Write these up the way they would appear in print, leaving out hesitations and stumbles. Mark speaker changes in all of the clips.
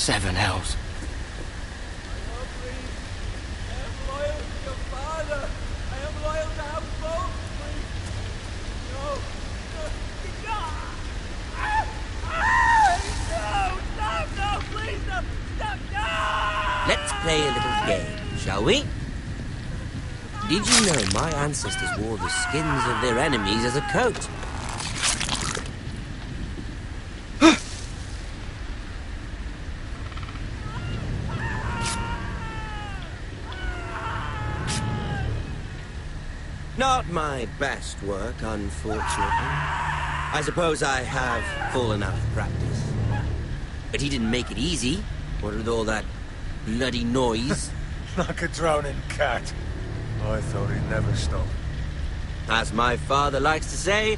Speaker 1: Seven hells.
Speaker 2: Let's play a little game, shall we? Did you know my ancestors wore the skins of their enemies as a coat? Not my best work, unfortunately. I suppose I have fallen out of practice. But he didn't make it easy. What with all that bloody noise?
Speaker 3: Like a drowning cat. I thought he'd never stop.
Speaker 2: As my father likes to say,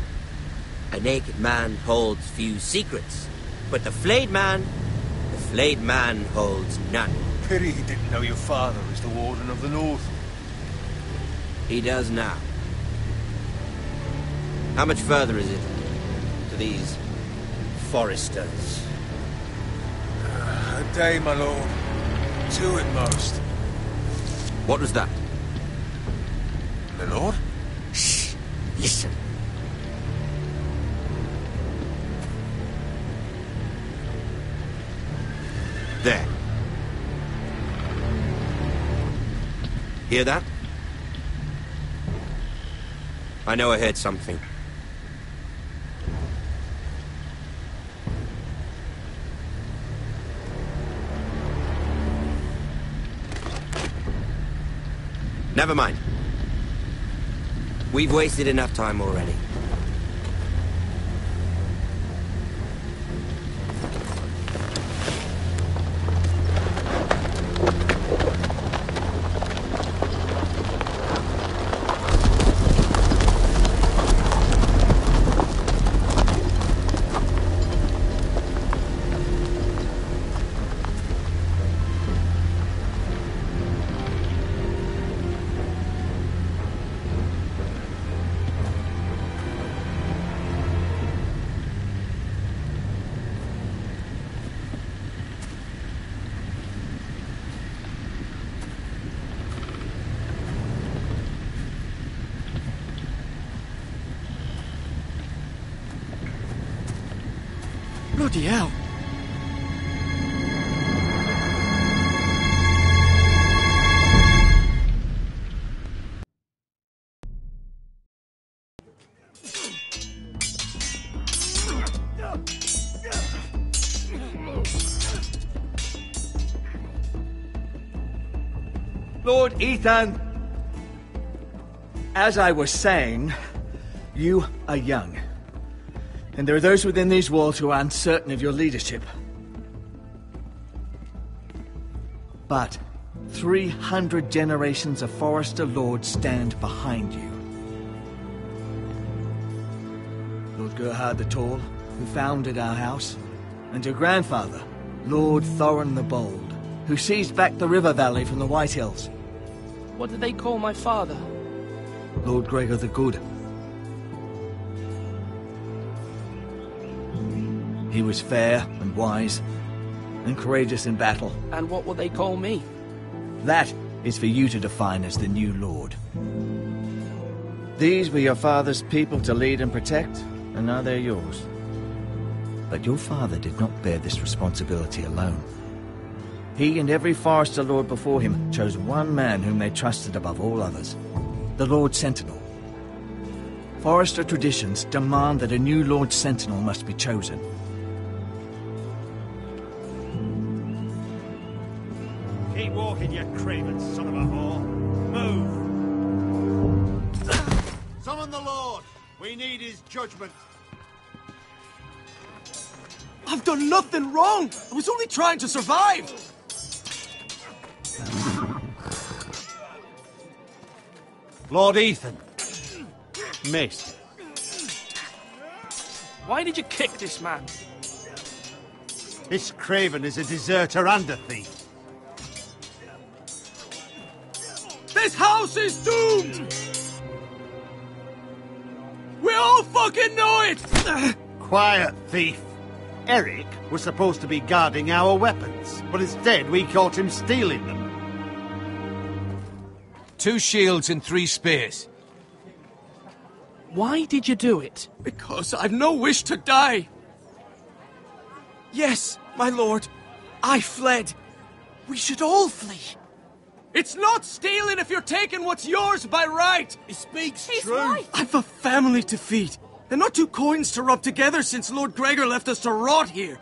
Speaker 2: a naked man holds few secrets. But the flayed man holds none.
Speaker 3: Pity he didn't know your father is the Warden of the North.
Speaker 2: He does now. How much further is it to these foresters?
Speaker 3: A day, my lord. 2 at most.
Speaker 2: What was that?
Speaker 3: My lord?
Speaker 2: Shh! Listen. There. Hear that? I know I heard something. Never mind. We've wasted enough time already.
Speaker 1: Bloody hell.
Speaker 4: Lord Ethan, as I was saying, you are young. And there are those within these walls who are uncertain of your leadership. But 300 generations of Forester Lords stand behind you. Lord Gerhard the Tall, who founded our house, and your grandfather, Lord Thorin the Bold, who seized back the river valley from the White Hills.
Speaker 1: What did they call my father?
Speaker 4: Lord Gregor the Good. He was fair and wise, and courageous in battle.
Speaker 1: And what will they call me?
Speaker 4: That is for you to define as the new Lord. These were your father's people to lead and protect, and now they're yours. But your father did not bear this responsibility alone. He and every Forester Lord before him chose one man whom they trusted above all others, the Lord Sentinel. Forester traditions demand that a new Lord Sentinel must be chosen.
Speaker 5: Keep walking, you craven son of a whore. Move! Summon the Lord! We need his judgment.
Speaker 6: I've done nothing wrong! I was only trying to survive!
Speaker 5: Lord Ethan. Missed.
Speaker 1: Why did you kick this man?
Speaker 5: This craven is a deserter and a thief.
Speaker 6: This house is doomed! We all fucking know it!
Speaker 5: Quiet, thief.
Speaker 7: Eric was supposed to be guarding our weapons, but instead we caught him stealing them.
Speaker 3: 2 shields and 3 spears.
Speaker 1: Why did you do it?
Speaker 6: Because I've no wish to die. Yes, my lord. I fled. We should all flee. It's not stealing if you're taking what's yours by right.
Speaker 3: He speaks
Speaker 8: He's
Speaker 3: true.
Speaker 8: right.
Speaker 6: I've a family to feed, and not 2 coins to rub together since Lord Gregor left us to rot here.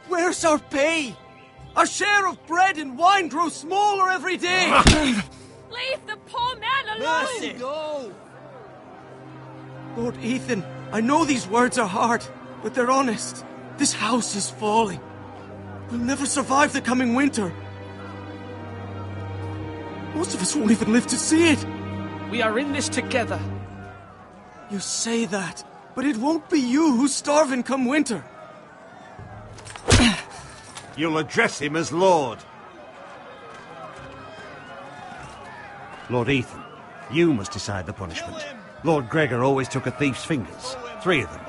Speaker 6: Where's our pay? Our share of bread and wine grows smaller every day.
Speaker 8: Leave the poor man alone!
Speaker 3: Mercy.
Speaker 6: No. Lord Ethan, I know these words are hard, but they're honest. This house is falling. We'll never survive the coming winter. Most of us won't even live to see it.
Speaker 1: We are in this together.
Speaker 6: You say that, but it won't be you who's starving come winter.
Speaker 7: You'll address him as Lord. Lord Ethan, you must decide the punishment. Lord Gregor always took a thief's fingers. 3 of them.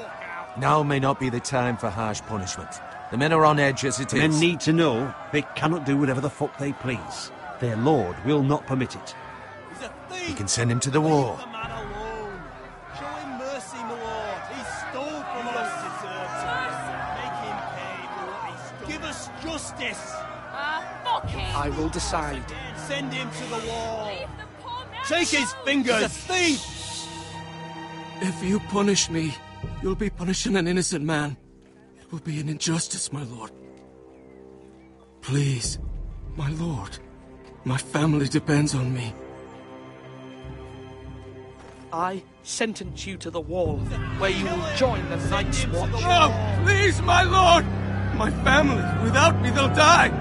Speaker 3: Now may not be the time for harsh punishment. The men are on edge as it is.
Speaker 7: Men need to know they cannot do whatever the fuck they please. Their lord will not permit it.
Speaker 6: He's a thief.
Speaker 3: We can send him to the war.
Speaker 6: Leave the man alone. Show him mercy, my lord. He stole from us. Make him pay for what he stole. Give us justice.
Speaker 8: Fuck him!
Speaker 1: I will decide.
Speaker 6: Send him to the wall.
Speaker 8: Leave the poor man
Speaker 6: Take his
Speaker 8: alone.
Speaker 6: fingers. He's a thief. If you punish me, you'll be punishing an innocent man. It will be an injustice, my lord. Please, my lord. My family depends on me.
Speaker 1: I sentence you to the wall, where you will join the Night's Watch.
Speaker 6: No, please, my lord! My family, without me, they'll die!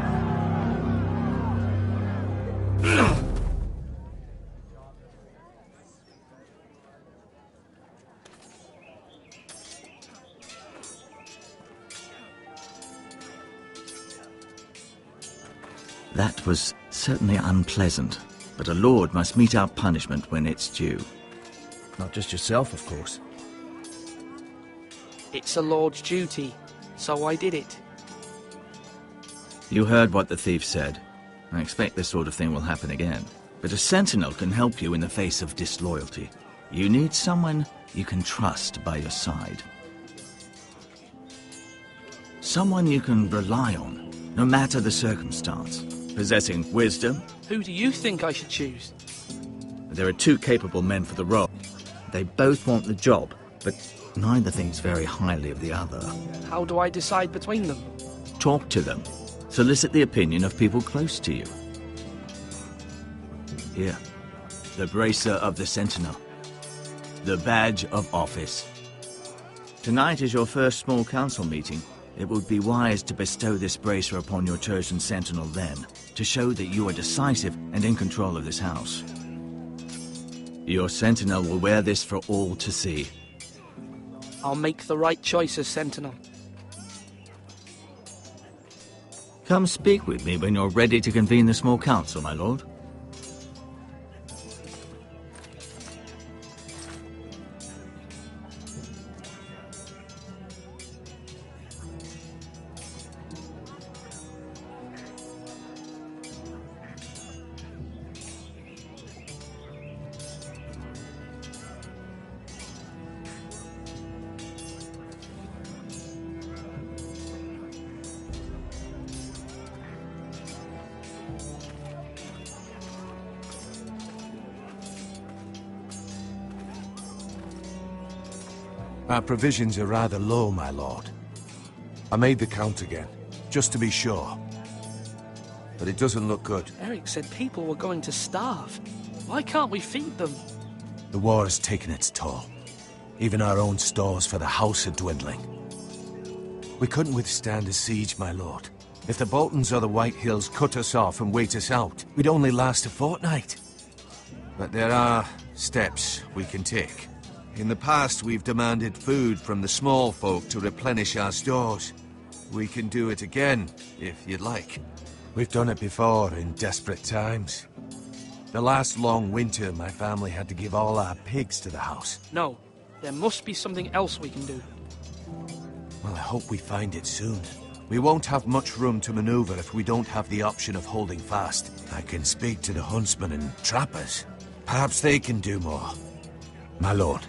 Speaker 4: That was certainly unpleasant, but a lord must mete out punishment when it's due. Not just yourself, of course.
Speaker 1: It's a lord's duty, so I did it.
Speaker 4: You heard what the thief said. I expect this sort of thing will happen again. But a sentinel can help you in the face of disloyalty. You need someone you can trust by your side. Someone you can rely on, no matter the circumstance. Possessing wisdom.
Speaker 1: Who do you think I should choose?
Speaker 4: There are 2 capable men for the role. They both want the job, but neither thinks very highly of the other.
Speaker 1: How do I decide between them?
Speaker 4: Talk to them. Solicit the opinion of people close to you. Here, the bracer of the Sentinel. The badge of office. Tonight is your first small council meeting. It would be wise to bestow this bracer upon your chosen Sentinel then, to show that you are decisive and in control of this house. Your Sentinel will wear this for all to see.
Speaker 1: I'll make the right choice as Sentinel.
Speaker 4: Come speak with me when you're ready to convene the small council, my lord.
Speaker 3: Our provisions are rather low, my lord. I made the count again, just to be sure. But it doesn't look good.
Speaker 1: Eric said people were going to starve. Why can't we feed them?
Speaker 3: The war has taken its toll. Even our own stores for the house are dwindling. We couldn't withstand a siege, my lord. If the Boltons or the White Hills cut us off and wait us out, we'd only last a fortnight. But there are steps we can take. In the past, we've demanded food from the small folk to replenish our stores. We can do it again, if you'd like. We've done it before in desperate times. The last long winter, my family had to give all our pigs to the house.
Speaker 1: No, there must be something else we can do.
Speaker 3: Well, I hope we find it soon. We won't have much room to maneuver if we don't have the option of holding fast. I can speak to the huntsmen and trappers. Perhaps they can do more. My lord.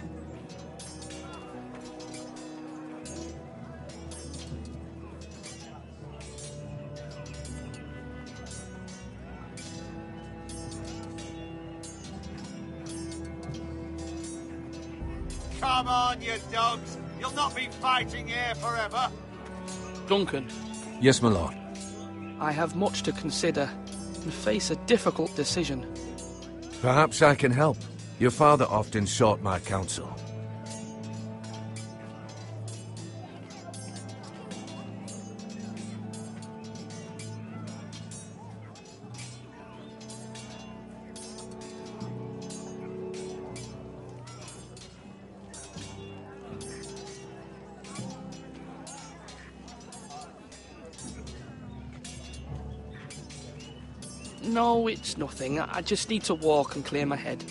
Speaker 5: Come on, you dogs. You'll not be fighting here forever.
Speaker 1: Duncan,
Speaker 3: Yes, my lord.
Speaker 1: I have much to consider and face a difficult decision.
Speaker 3: Perhaps I can help. Your father often sought my counsel.
Speaker 1: No, it's nothing. I just need to walk and clear my head.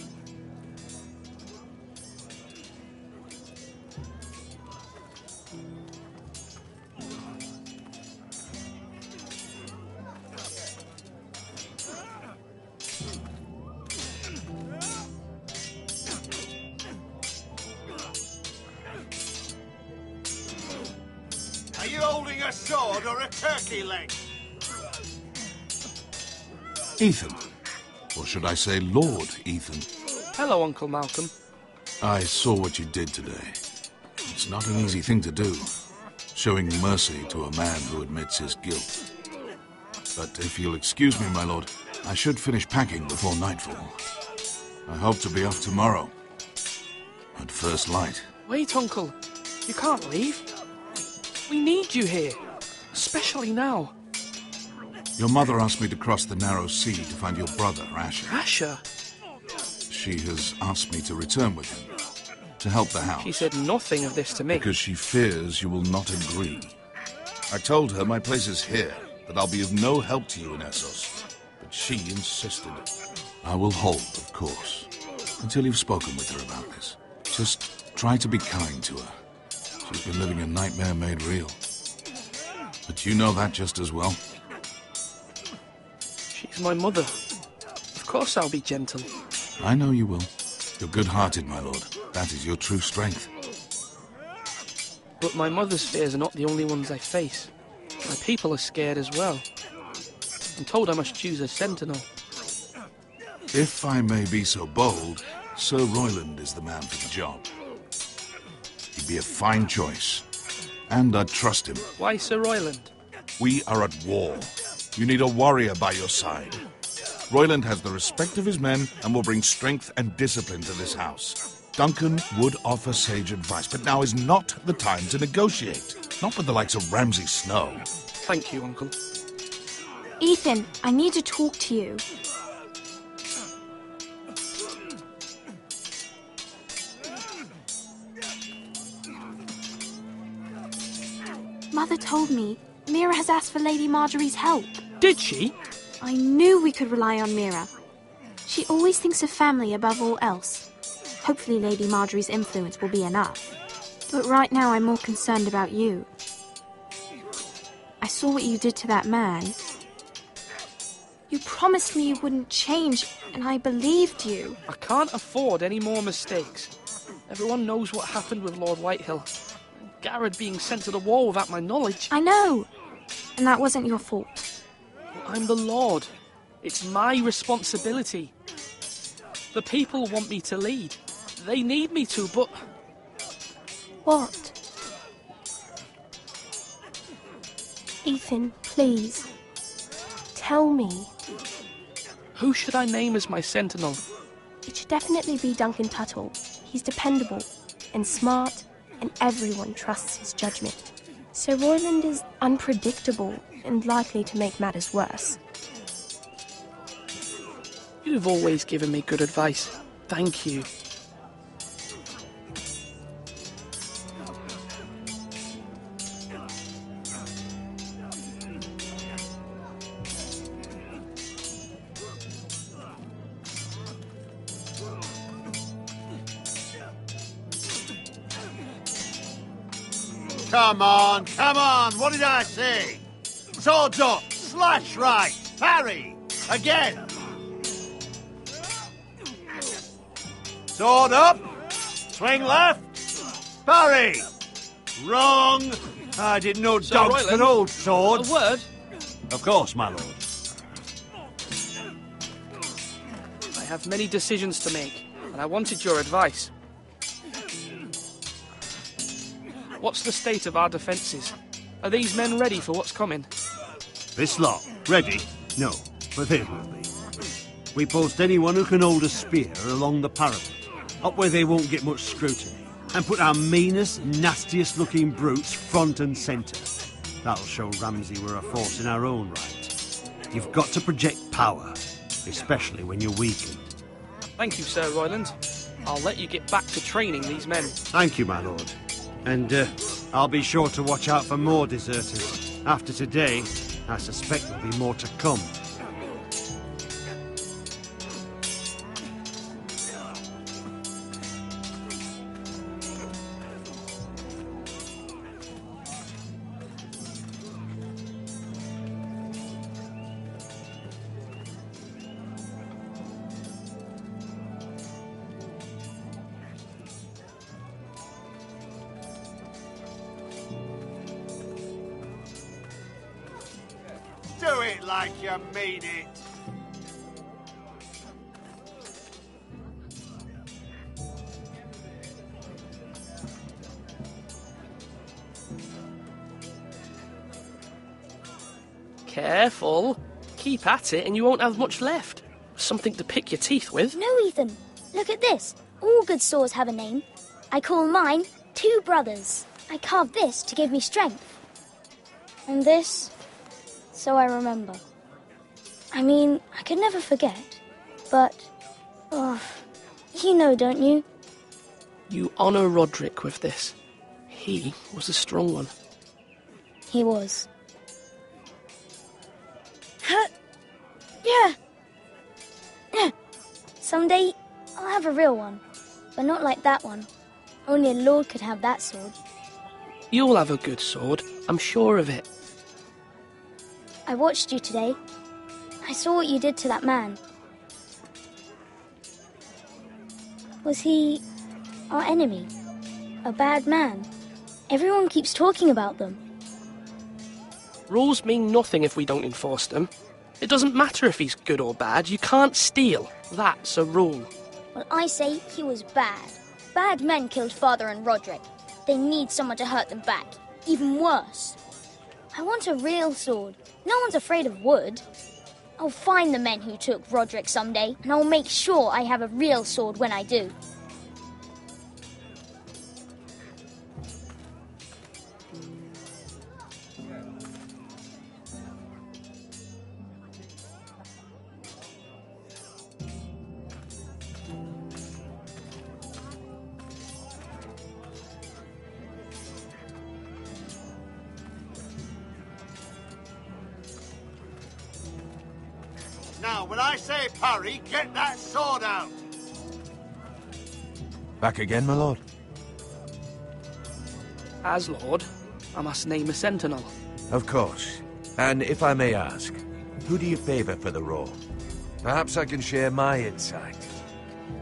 Speaker 5: Are you holding a sword or a turkey leg?
Speaker 9: Ethan. Or should I say Lord Ethan?
Speaker 1: Hello, Uncle Malcolm.
Speaker 9: I saw what you did today. It's not an easy thing to do, showing mercy to a man who admits his guilt. But if you'll excuse me, my lord, I should finish packing before nightfall. I hope to be off tomorrow. At first light.
Speaker 1: Wait, Uncle. You can't leave. We need you here. Especially now.
Speaker 9: Your mother asked me to cross the narrow sea to find your brother, Asher.
Speaker 1: Asher?
Speaker 9: She has asked me to return with him, to help the house.
Speaker 1: She said nothing of this to me.
Speaker 9: Because she fears you will not agree. I told her my place is here, that I'll be of no help to you in Essos. But she insisted. I will hold, of course, until you've spoken with her about this. Just try to be kind to her. She's been living a nightmare made real. But you know that just as well.
Speaker 1: She's my mother. Of course I'll be gentle.
Speaker 9: I know you will. You're good-hearted, my lord. That is your true strength.
Speaker 1: But my mother's fears are not the only ones I face. My people are scared as well. I'm told I must choose a sentinel.
Speaker 9: If I may be so bold, Sir Royland is the man for the job. He'd be a fine choice. And I'd trust him.
Speaker 1: Why Sir Royland?
Speaker 9: We are at war. You need a warrior by your side. Royland has the respect of his men and will bring strength and discipline to this house. Duncan would offer sage advice, but now is not the time to negotiate. Not with the likes of Ramsay Snow.
Speaker 1: Thank you, Uncle.
Speaker 10: Ethan, I need to talk to you. Mother told me Mira has asked for Lady Marjorie's help.
Speaker 1: Did she?
Speaker 10: I knew we could rely on Mira. She always thinks of family above all else. Hopefully Lady Marjorie's influence will be enough. But right now I'm more concerned about you. I saw what you did to that man. You promised me you wouldn't change, and I believed you.
Speaker 1: I can't afford any more mistakes. Everyone knows what happened with Lord Whitehill. Garrett being sent to the war without my knowledge.
Speaker 10: I know. And that wasn't your fault.
Speaker 1: I'm the Lord. It's my responsibility. The people want me to lead. They need me to, but...
Speaker 10: What? Ethan, please. Tell me.
Speaker 1: Who should I name as my sentinel?
Speaker 10: It should definitely be Duncan Tuttle. He's dependable and smart, and everyone trusts his judgment. Sir Royland is unpredictable and likely to make matters worse.
Speaker 1: You've always given me good advice. Thank you.
Speaker 5: Come on, what did I say? Swords up, slash right, parry, again. Sword up, swing left, parry. Wrong. I didn't know dogs could hold swords.
Speaker 1: A word?
Speaker 7: Of course, my lord.
Speaker 1: I have many decisions to make, and I wanted your advice. What's the state of our defences? Are these men ready for what's coming?
Speaker 7: This lot, ready? No, but they will be. We post anyone who can hold a spear along the parapet, up where they won't get much scrutiny, and put our meanest, nastiest looking brutes front and centre. That'll show Ramsay we're a force in our own right. You've got to project power, especially when you're weakened.
Speaker 1: Thank you, Sir Royland. I'll let you get back to training these men.
Speaker 7: Thank you, my lord. And I'll be sure to watch out for more deserters. After today, I suspect there'll be more to come.
Speaker 5: Do it like you mean it.
Speaker 1: Careful. Keep at it and you won't have much left. Something to pick your teeth with.
Speaker 11: No, Ethan. Look at this. All good swords have a name. I call mine Two Brothers. I carved this to give me strength. And this, so I remember. I mean, I could never forget. But, you know, don't you?
Speaker 1: You honour Roderick with this. He was a strong one.
Speaker 11: He was. Yeah. Someday, I'll have a real one. But not like that one. Only a lord could have that sword.
Speaker 1: You'll have a good sword. I'm sure of it.
Speaker 11: I watched you today. I saw what you did to that man. Was he our enemy? A bad man? Everyone keeps talking about them.
Speaker 1: Rules mean nothing if we don't enforce them. It doesn't matter if he's good or bad. You can't steal. That's a rule.
Speaker 11: Well, I say he was bad. Bad men killed Father and Roderick. They need someone to hurt them back. Even worse. I want a real sword. No one's afraid of wood. I'll find the men who took Roderick someday, and I'll make sure I have a real sword when I do.
Speaker 5: Now, when I say parry, get that sword out.
Speaker 3: Back again, my lord?
Speaker 1: As Lord, I must name a sentinel.
Speaker 3: Of course. And if I may ask, who do you favour for the role? Perhaps I can share my insight.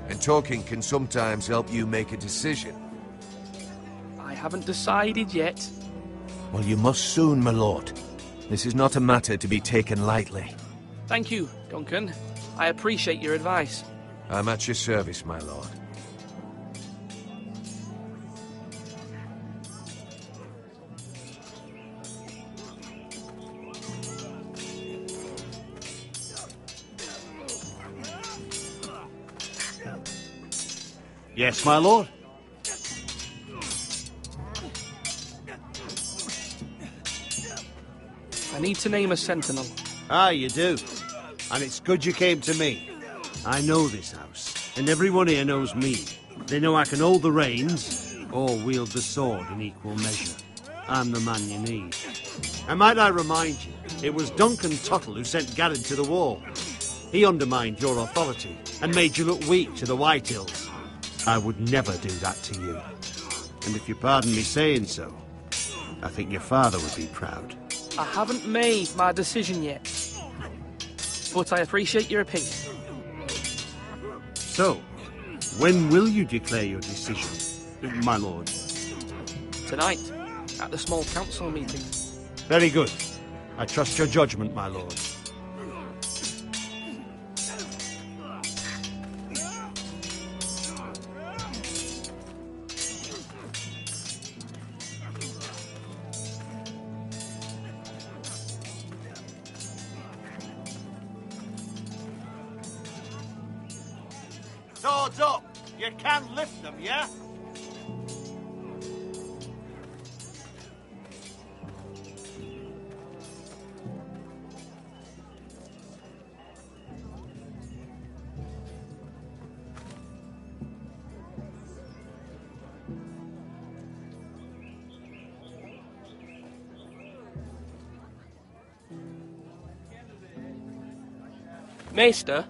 Speaker 3: And talking can sometimes help you make a decision.
Speaker 1: I haven't decided yet.
Speaker 3: Well, you must soon, my lord. This is not a matter to be taken lightly.
Speaker 1: Thank you, Duncan. I appreciate your advice.
Speaker 3: I'm at your service, my lord.
Speaker 7: Yes, my lord?
Speaker 1: I need to name a sentinel.
Speaker 7: Ah, you do. And it's good you came to me. I know this house, and everyone here knows me. They know I can hold the reins, or wield the sword in equal measure. I'm the man you need. And might I remind you, it was Duncan Tuttle who sent Garrett to the wall. He undermined your authority, and made you look weak to the Whitehills. I would never do that to you. And if you pardon me saying so, I think your father would be proud.
Speaker 1: I haven't made my decision yet, but I appreciate your opinion.
Speaker 7: So, when will you declare your decision, my lord?
Speaker 1: Tonight, at the small council meeting.
Speaker 7: Very good. I trust your judgment, my lord.
Speaker 5: Swords up! You can lift them, yeah?
Speaker 1: Maester?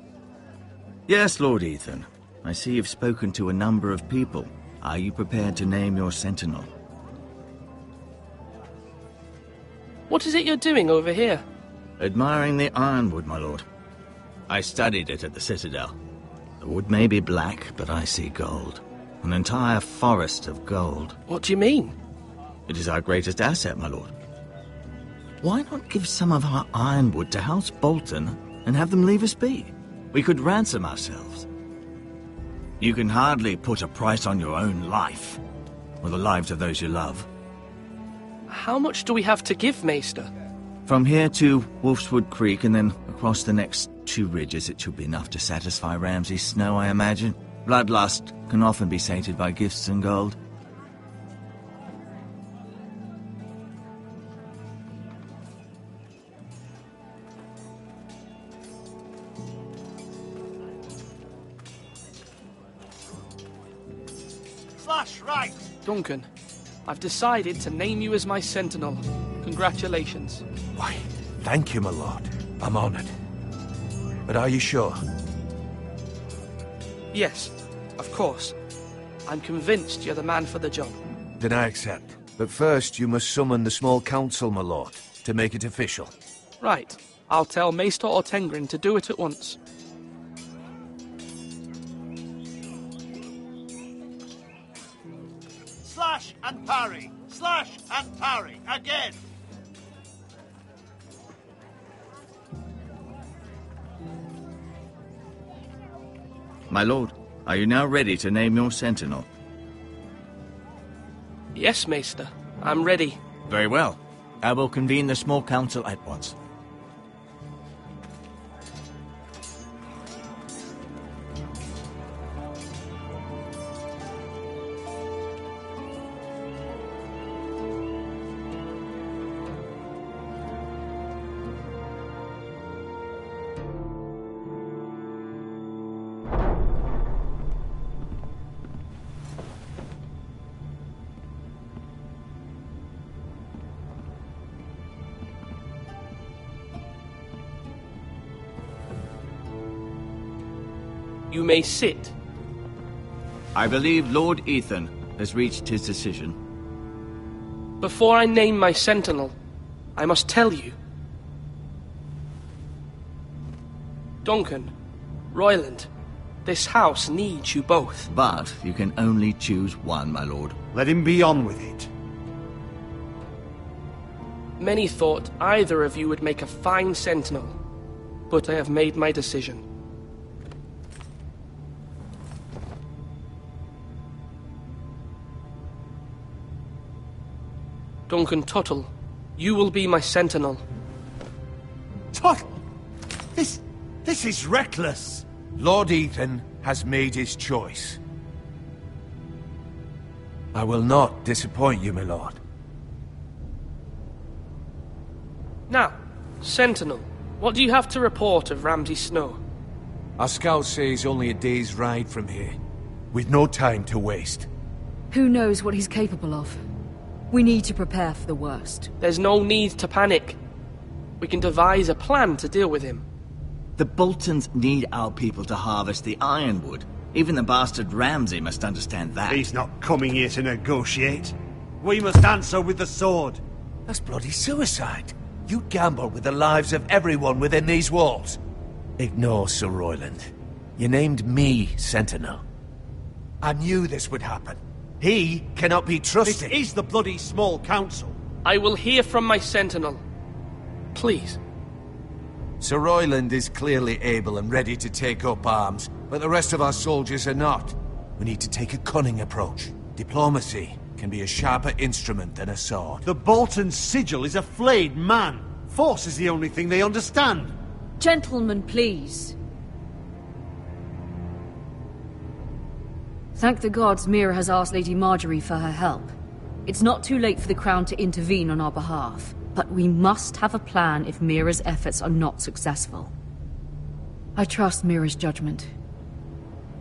Speaker 4: Yes, Lord Ethan. I see you've spoken to a number of people. Are you prepared to name your sentinel?
Speaker 1: What is it you're doing over here?
Speaker 4: Admiring the ironwood, my lord. I studied it at the Citadel. The wood may be black, but I see gold. An entire forest of gold.
Speaker 1: What do you mean?
Speaker 4: It is our greatest asset, my lord. Why not give some of our ironwood to House Bolton and have them leave us be? We could ransom ourselves. You can hardly put a price on your own life, or the lives of those you love.
Speaker 1: How much do we have to give, Maester?
Speaker 4: From here to Wolfswood Creek and then across the next 2 ridges, it should be enough to satisfy Ramsay Snow, I imagine. Bloodlust can often be sated by gifts and gold.
Speaker 5: Slash, right!
Speaker 1: Duncan, I've decided to name you as my sentinel. Congratulations.
Speaker 3: Why, thank you, my lord. I'm honored. But are you sure?
Speaker 1: Yes, of course. I'm convinced you're the man for the job.
Speaker 3: Then I accept. But first, you must summon the small council, my lord, to make it official.
Speaker 1: Right. I'll tell Maester Ortengrin to do it at once.
Speaker 5: Slash and parry! Slash and parry! Again!
Speaker 4: My lord, are you now ready to name your sentinel?
Speaker 1: Yes, Maester. I'm ready.
Speaker 4: Very well. I will convene the small council at once.
Speaker 1: You may sit.
Speaker 4: I believe Lord Ethan has reached his decision.
Speaker 1: Before I name my sentinel, I must tell you. Duncan, Royland, this house needs you both.
Speaker 4: But you can only choose one, my lord.
Speaker 7: Let him be on with it.
Speaker 1: Many thought either of you would make a fine sentinel, but I have made my decision. Duncan Tuttle, you will be my sentinel.
Speaker 5: Tuttle! This is reckless!
Speaker 3: Lord Ethan has made his choice. I will not disappoint you, my lord.
Speaker 1: Now, Sentinel, what do you have to report of Ramsay Snow?
Speaker 3: Our scouts say he's only a day's ride from here. We've no time to waste.
Speaker 12: Who knows what he's capable of? We need to prepare for the worst.
Speaker 1: There's no need to panic. We can devise a plan to deal with him.
Speaker 4: The Boltons need our people to harvest the ironwood. Even the bastard Ramsay must understand that.
Speaker 7: He's not coming here to negotiate. We must answer with the sword.
Speaker 3: That's bloody suicide. You gamble with the lives of everyone within these walls. Ignore Sir Royland. You named me Sentinel. I knew this would happen. He cannot be trusted.
Speaker 7: This is the bloody small council.
Speaker 1: I will hear from my sentinel. Please.
Speaker 3: Sir Royland is clearly able and ready to take up arms, but the rest of our soldiers are not. We need to take a cunning approach. Diplomacy can be a sharper instrument than a sword.
Speaker 7: The Bolton sigil is a flayed man. Force is the only thing they understand.
Speaker 12: Gentlemen, please. Thank the gods Mira has asked Lady Marjorie for her help. It's not too late for the Crown to intervene on our behalf, but we must have a plan if Mira's efforts are not successful. I trust Mira's judgment.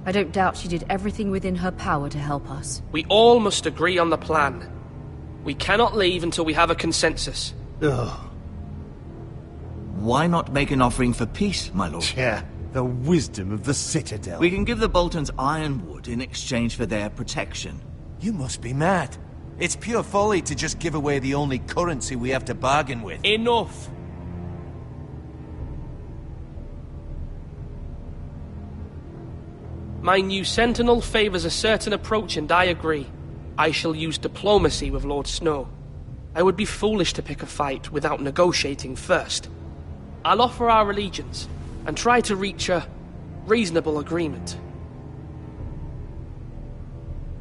Speaker 12: I don't doubt she did everything within her power to help us.
Speaker 1: We all must agree on the plan. We cannot leave until we have a consensus.
Speaker 7: Ugh.
Speaker 4: Why not make an offering for peace, my lord?
Speaker 7: Yeah, the wisdom of the Citadel.
Speaker 4: We can give the Boltons ironwood in exchange for their protection.
Speaker 3: You must be mad. It's pure folly to just give away the only currency we have to bargain with.
Speaker 1: Enough! My new sentinel favors a certain approach, and I agree. I shall use diplomacy with Lord Snow. I would be foolish to pick a fight without negotiating first. I'll offer our allegiance, and try to reach a reasonable agreement.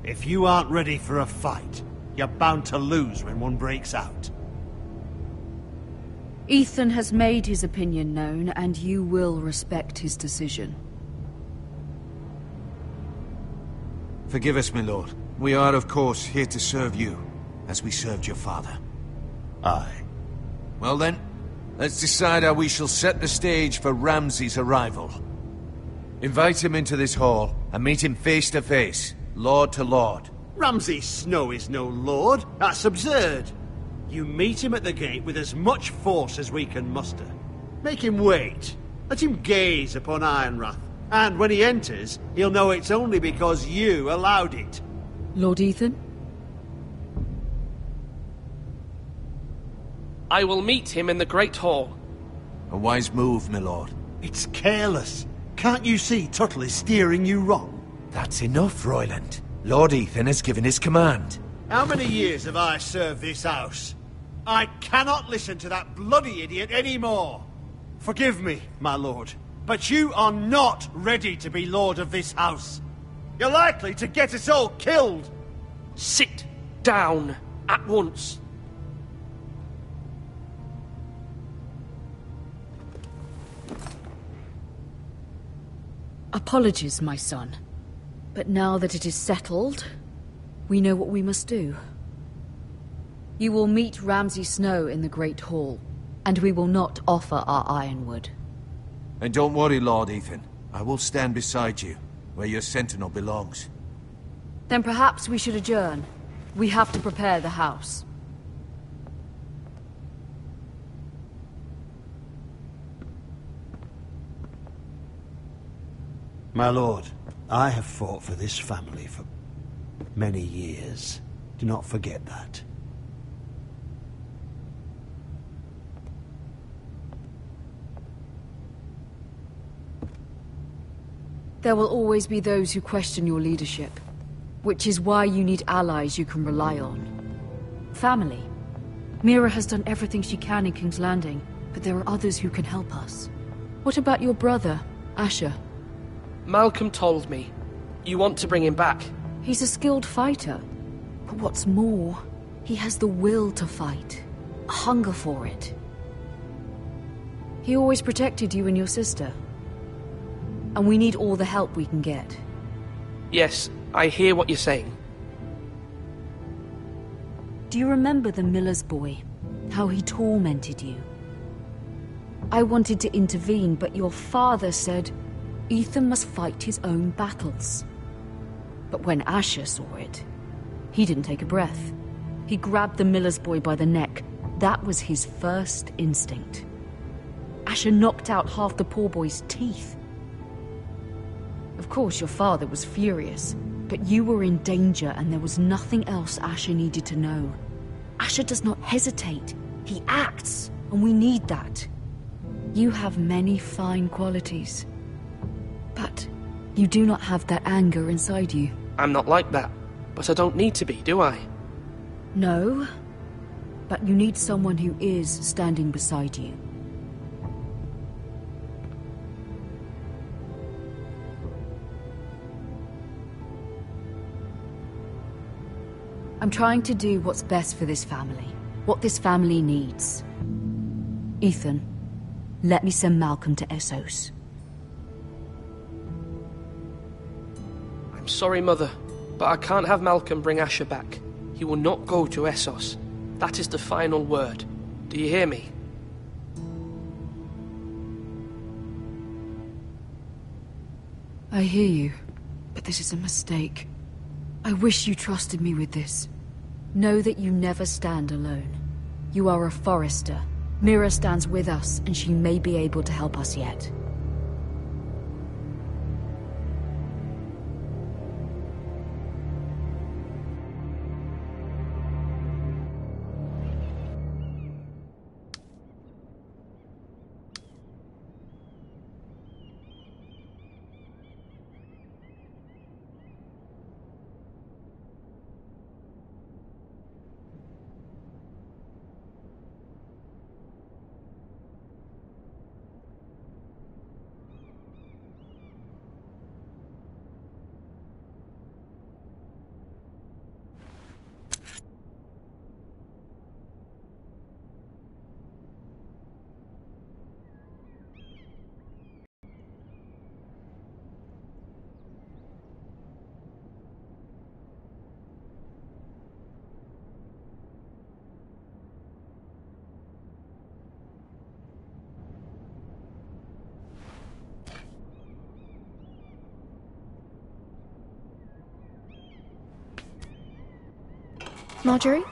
Speaker 7: If you aren't ready for a fight, you're bound to lose when one breaks out.
Speaker 12: Ethan has made his opinion known, and you will respect his decision.
Speaker 3: Forgive us, my lord. We are, of course, here to serve you, as we served your father.
Speaker 7: Aye.
Speaker 3: Well then, let's decide how we shall set the stage for Ramsay's arrival. Invite him into this hall, and meet him face to face, lord to lord.
Speaker 7: Ramsay Snow is no lord. That's absurd. You meet him at the gate with as much force as we can muster. Make him wait. Let him gaze upon Ironrath. And when he enters, he'll know it's only because you allowed it.
Speaker 12: Lord Ethan?
Speaker 1: I will meet him in the Great Hall.
Speaker 3: A wise move, my lord.
Speaker 7: It's careless. Can't you see Tuttle is steering you wrong?
Speaker 3: That's enough, Royland. Lord Ethan has given his command.
Speaker 7: How many years have I served this house? I cannot listen to that bloody idiot anymore. Forgive me, my lord, but you are not ready to be lord of this house. You're likely to get us all killed.
Speaker 1: Sit down at once.
Speaker 12: Apologies, my son. But now that it is settled, we know what we must do. You will meet Ramsay Snow in the Great Hall, and we will not offer our ironwood.
Speaker 3: And don't worry, Lord Ethan. I will stand beside you, where your sentinel belongs.
Speaker 12: Then perhaps we should adjourn. We have to prepare the house.
Speaker 7: My lord, I have fought for this family for many years. Do not forget that.
Speaker 12: There will always be those who question your leadership, which is why you need allies you can rely on. Family. Mira has done everything she can in King's Landing, but there are others who can help us. What about your brother, Asher?
Speaker 1: Malcolm told me. You want to bring him back?
Speaker 12: He's a skilled fighter. But what's more, he has the will to fight. A hunger for it. He always protected you and your sister. And we need all the help we can get.
Speaker 1: Yes, I hear what you're saying.
Speaker 12: Do you remember the miller's boy? How he tormented you? I wanted to intervene, but your father said Ethan must fight his own battles. But when Asher saw it, he didn't take a breath. He grabbed the miller's boy by the neck. That was his first instinct. Asher knocked out half the poor boy's teeth. Of course, your father was furious. But you were in danger and there was nothing else Asher needed to know. Asher does not hesitate. He acts, and we need that. You have many fine qualities. But you do not have that anger inside you.
Speaker 1: I'm not like that, but I don't need to be, do I?
Speaker 12: No, but you need someone who is standing beside you. I'm trying to do what's best for this family, what this family needs. Ethan, let me send Malcolm to Essos.
Speaker 1: I'm sorry, Mother, but I can't have Malcolm bring Asher back. He will not go to Essos. That is the final word. Do you hear me?
Speaker 12: I hear you, but this is a mistake. I wish you trusted me with this. Know that you never stand alone. You are a Forester. Mira stands with us, and she may be able to help us yet.
Speaker 10: Marjorie?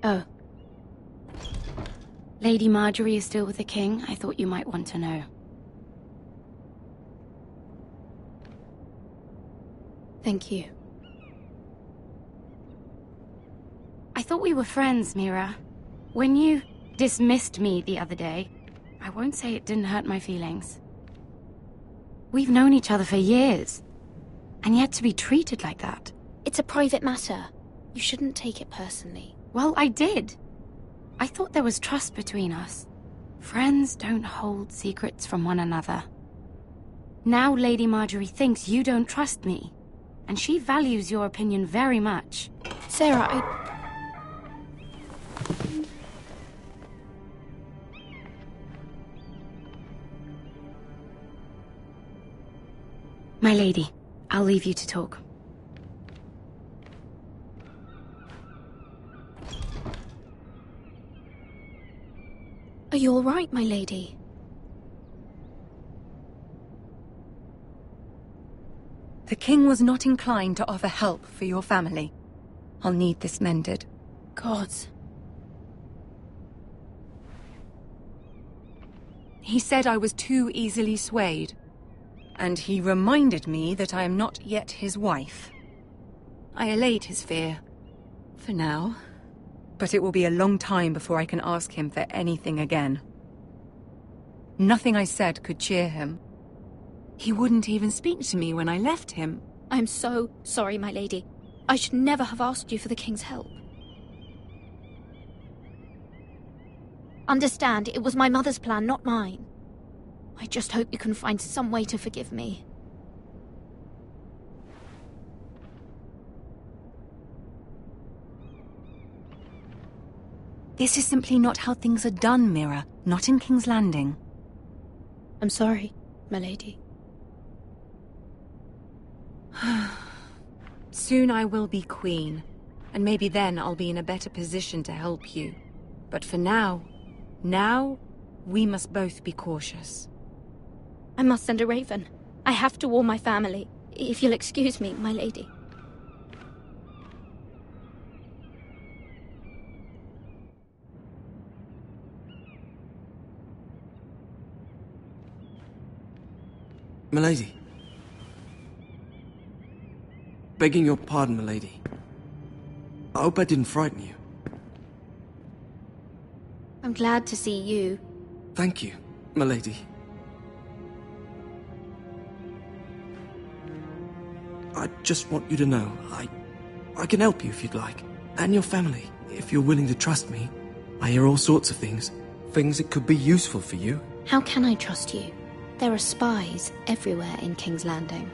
Speaker 13: Oh. Lady Marjorie is still with the king. I thought you might want to know.
Speaker 10: Thank you.
Speaker 13: I thought we were friends, Mira. When you dismissed me the other day, I won't say it didn't hurt my feelings. We've known each other for years, and yet to be treated like that.
Speaker 10: It's a private matter. You shouldn't take it personally.
Speaker 13: Well, I did. I thought there was trust between us. Friends don't hold secrets from one another. Now Lady Marjorie thinks you don't trust me, and she values your opinion very much.
Speaker 10: Sarah,
Speaker 13: My lady, I'll leave you to talk.
Speaker 10: Are you all right, my lady?
Speaker 14: The king was not inclined to offer help for your family. I'll need this mended.
Speaker 10: Gods.
Speaker 14: He said I was too easily swayed. And he reminded me that I am not yet his wife. I allayed his fear. For now. But it will be a long time before I can ask him for anything again. Nothing I said could cheer him. He wouldn't even speak to me when I left him.
Speaker 10: I'm so sorry, my lady. I should never have asked you for the king's help. Understand, it was my mother's plan, not mine. I just hope you can find some way to forgive me.
Speaker 14: This is simply not how things are done, Mira. Not in King's Landing.
Speaker 10: I'm sorry, my lady.
Speaker 14: Soon I will be queen, and maybe then I'll be in a better position to help you. But for now, we must both be cautious.
Speaker 10: I must send a raven. I have to warn my family. If you'll excuse me, my lady.
Speaker 6: Milady. Begging your pardon, milady. I hope I didn't frighten you.
Speaker 10: I'm glad to see you.
Speaker 6: Thank you, milady. I just want you to know, I can help you if you'd like. And your family, if you're willing to trust me. I hear all sorts of things. Things that could be useful for you.
Speaker 10: How can I trust you? There are spies everywhere in King's Landing.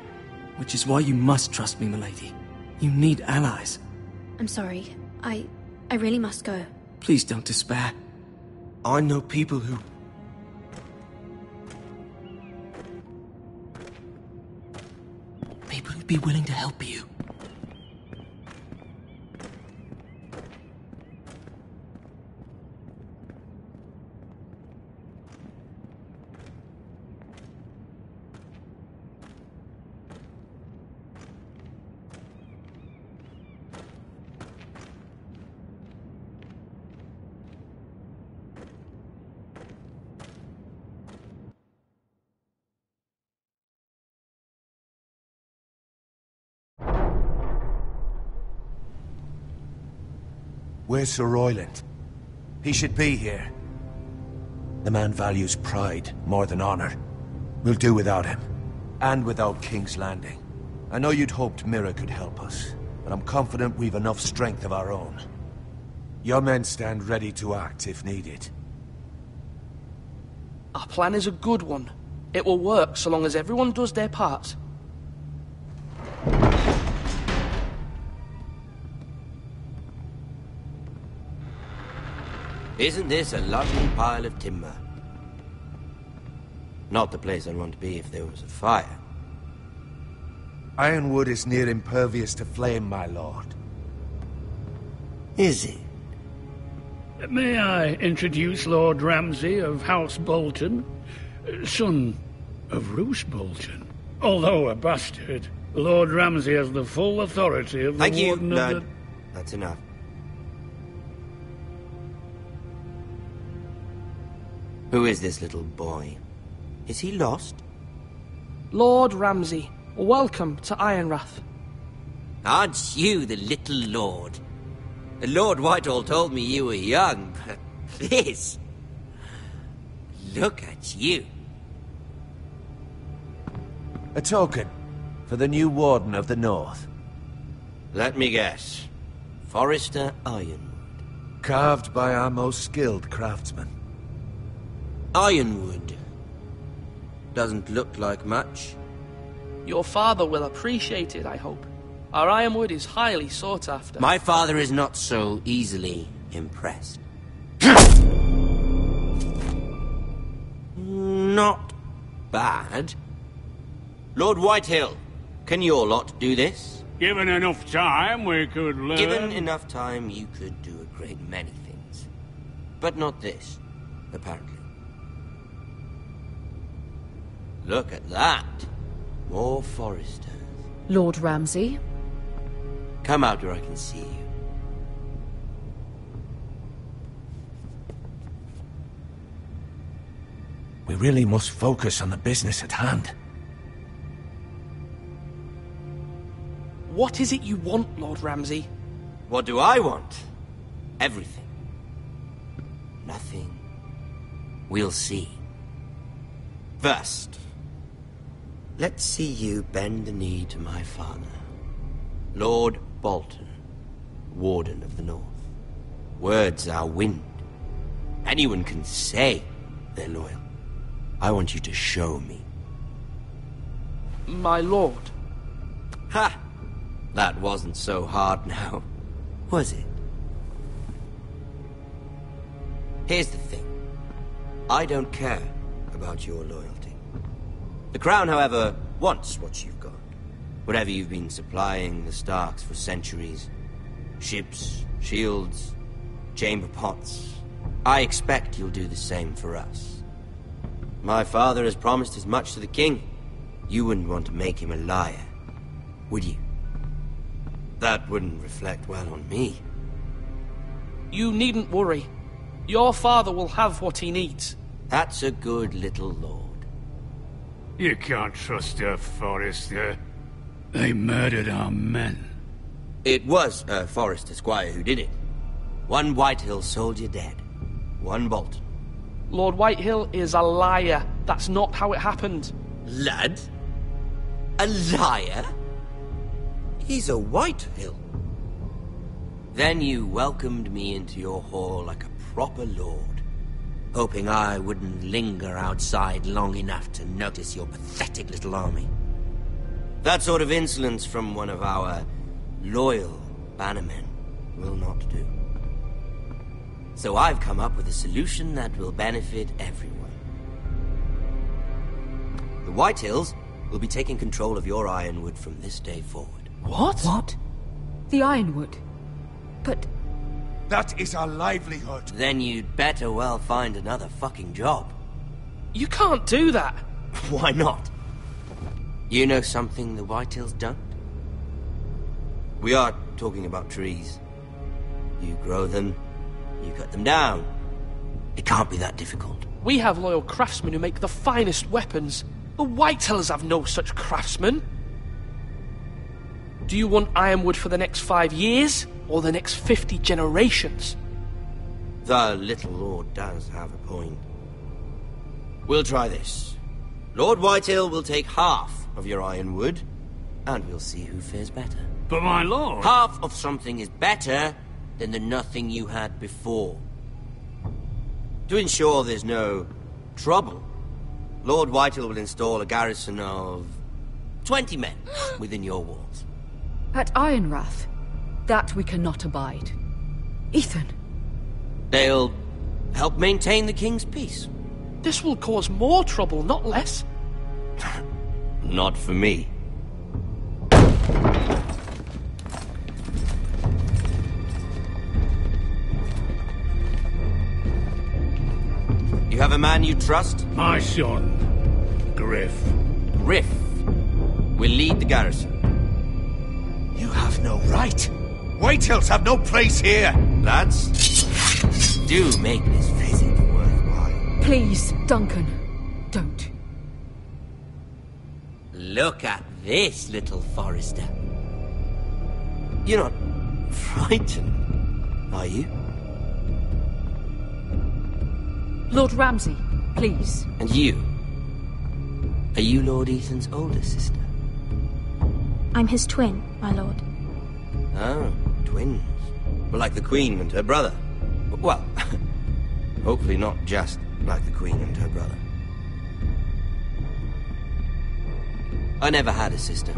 Speaker 6: Which is why you must trust me, milady. You need allies.
Speaker 10: I'm sorry. I really must go.
Speaker 6: Please don't despair. I know people who... People who'd be willing to help you.
Speaker 3: Where's Sir Royland? He should be here. The man values pride more than honor. We'll do without him. And without King's Landing. I know you'd hoped Mira could help us, but I'm confident we've enough strength of our own. Your men stand ready to act if needed.
Speaker 1: Our plan is a good one. It will work so long as everyone does their part.
Speaker 2: Isn't this a lovely pile of timber? Not the place I'd want to be if there was a fire.
Speaker 3: Ironwood is near impervious to flame, my lord.
Speaker 2: Is it?
Speaker 15: May I introduce Lord Ramsay of House Bolton, son of Roose Bolton. Although a bastard, Lord Ramsay has the full authority of the Warden of the...
Speaker 2: That's enough. Who is this little boy? Is he lost?
Speaker 1: Lord Ramsay, welcome to Ironrath.
Speaker 2: Aren't you the little lord? Lord Whitehall told me you were young, but this... Look at you.
Speaker 3: A token for the new Warden of the North.
Speaker 2: Let me guess. Forrester Ironwood.
Speaker 3: Carved by our most skilled craftsmen.
Speaker 2: Ironwood. Doesn't look like much.
Speaker 1: Your father will appreciate it, I hope. Our ironwood is highly sought after.
Speaker 2: My father is not so easily impressed. Not bad. Lord Whitehill, can your lot do this?
Speaker 7: Given enough time, we could learn.
Speaker 2: Given enough time, you could do a great many things. But not this, apparently. Look at that. More Foresters.
Speaker 12: Lord Ramsay?
Speaker 2: Come out where I can see you.
Speaker 3: We really must focus on the business at hand.
Speaker 1: What is it you want, Lord Ramsay?
Speaker 2: What do I want? Everything. Nothing. We'll see. First, let's see you bend the knee to my father, Lord Bolton, Warden of the North. Words are wind. Anyone can say they're loyal. I want you to show me.
Speaker 1: My lord.
Speaker 2: Ha! That wasn't so hard now, was it? Here's the thing. I don't care about your loyalty. The Crown, however, wants what you've got. Whatever you've been supplying the Starks for centuries. Ships, shields, chamber pots. I expect you'll do the same for us. My father has promised as much to the king. You wouldn't want to make him a liar, would you? That wouldn't reflect well on me.
Speaker 1: You needn't worry. Your father will have what he needs.
Speaker 2: That's a good little lord.
Speaker 7: You can't trust her, Forrester.
Speaker 15: They murdered our men.
Speaker 2: It was a Forrester squire who did it. One Whitehill soldier dead. One Bolton.
Speaker 1: Lord Whitehill is a liar. That's not how it happened.
Speaker 2: Lad? A liar? He's a Whitehill. Then you welcomed me into your hall like a proper lord, hoping I wouldn't linger outside long enough to notice your pathetic little army. That sort of insolence from one of our loyal bannermen will not do. So I've come up with a solution that will benefit everyone. The Whitehills will be taking control of your Ironwood from this day forward.
Speaker 12: What? What? The Ironwood? But...
Speaker 3: That is our livelihood.
Speaker 2: Then you'd better well find another fucking job.
Speaker 1: You can't do that.
Speaker 2: Why not? You know something the Whitehills don't? We are talking about trees. You grow them, you cut them down. It can't be that difficult.
Speaker 1: We have loyal craftsmen who make the finest weapons. The Whitehills have no such craftsmen. Do you want Ironwood for the next 5 years, or the next 50 generations?
Speaker 2: The little lord does have a point. We'll try this. Lord Whitehill will take half of your Ironwood, and we'll see who fares better.
Speaker 15: But my lord...
Speaker 2: Half of something is better than the nothing you had before. To ensure there's no trouble, Lord Whitehill will install a garrison of 20 men within your walls.
Speaker 12: At Ironrath? That we cannot abide. Ethan!
Speaker 2: They'll help maintain the king's peace.
Speaker 1: This will cause more trouble, not less.
Speaker 2: Not for me. You have a man you trust?
Speaker 15: My son, Griff.
Speaker 2: Griff will lead the garrison.
Speaker 3: You have no right. Whitehills have no place here.
Speaker 2: Lads, do make this visit worthwhile.
Speaker 12: Please, Duncan, don't.
Speaker 2: Look at this, little Forrester. You're not frightened, are you?
Speaker 12: Lord Ramsay, please.
Speaker 2: And you? Are you Lord Ethan's older sister?
Speaker 10: I'm his twin, my lord.
Speaker 2: Oh, twins. Well, like the Queen and her brother. Well, hopefully not just like the Queen and her brother. I never had a sister.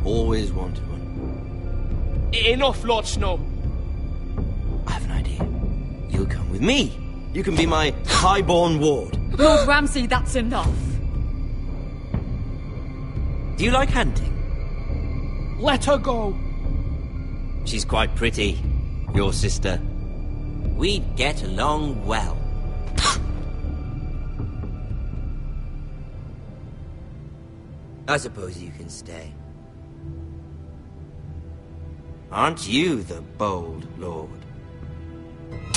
Speaker 2: Always wanted one.
Speaker 1: Enough, Lord Snow.
Speaker 2: I have an idea. You'll come with me. You can be my highborn ward.
Speaker 12: Lord Ramsay, that's enough.
Speaker 2: Do you like hunting?
Speaker 1: Let her go.
Speaker 2: She's quite pretty, your sister. We'd get along well. I suppose you can stay. Aren't you the bold lord?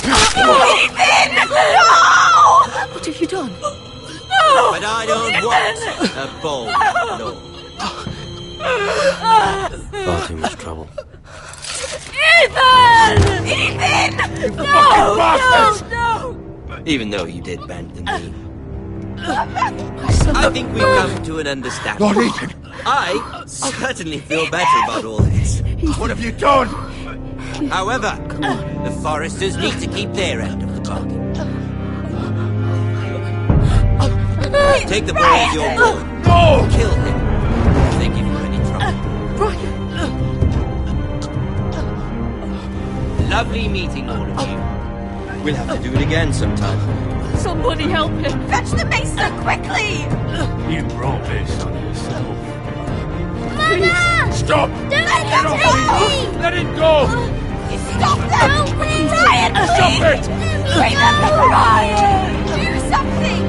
Speaker 12: Ethan! No! What have you done?
Speaker 2: No! But I don't want a bold lord. Far too much trouble.
Speaker 8: Ethan! Ethan! No! No!
Speaker 2: Even though you did bend the knee. I think we've come to an understanding.
Speaker 3: Lord Ethan!
Speaker 2: I certainly feel better about all this.
Speaker 3: What have you done?
Speaker 2: However, the Foresters need to keep their end of the bargain. Take the boy as your ward.
Speaker 3: No!
Speaker 2: Kill him if they give you any trouble. Lovely meeting all of you. We'll have to do it again sometime.
Speaker 12: Somebody help him!
Speaker 8: Fetch the maester, quickly!
Speaker 15: You brought this on yourself.
Speaker 8: Mama!
Speaker 3: Stop!
Speaker 8: Don't let him take me!
Speaker 3: Let it go!
Speaker 8: Stop them! Ryan,
Speaker 3: Stop it!
Speaker 8: Remember Ryan! Do something!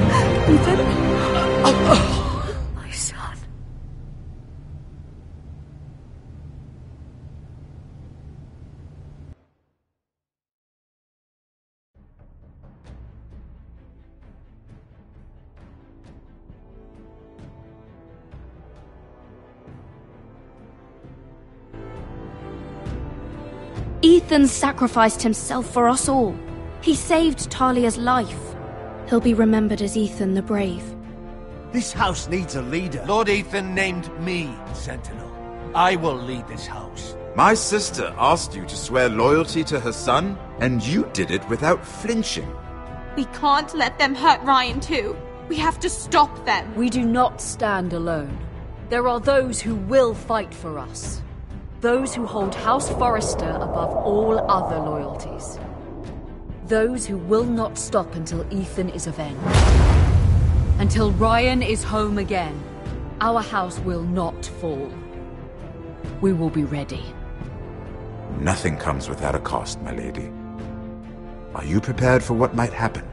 Speaker 12: My son.
Speaker 10: Ethan sacrificed himself for us all. He saved Talia's life. He'll be remembered as Ethan the Brave.
Speaker 5: This house needs a leader.
Speaker 3: Lord Ethan named me Sentinel. I will lead this house.
Speaker 16: My sister asked you to swear loyalty to her son, and you did it without flinching.
Speaker 17: We can't let them hurt Ryan too. We have to stop them.
Speaker 12: We do not stand alone. There are those who will fight for us. Those who hold House Forrester above all other loyalties. Those who will not stop until Ethan is avenged. Until Ryan is home again, our house will not fall. We will be ready.
Speaker 16: Nothing comes without a cost, my lady. Are you prepared for what might happen?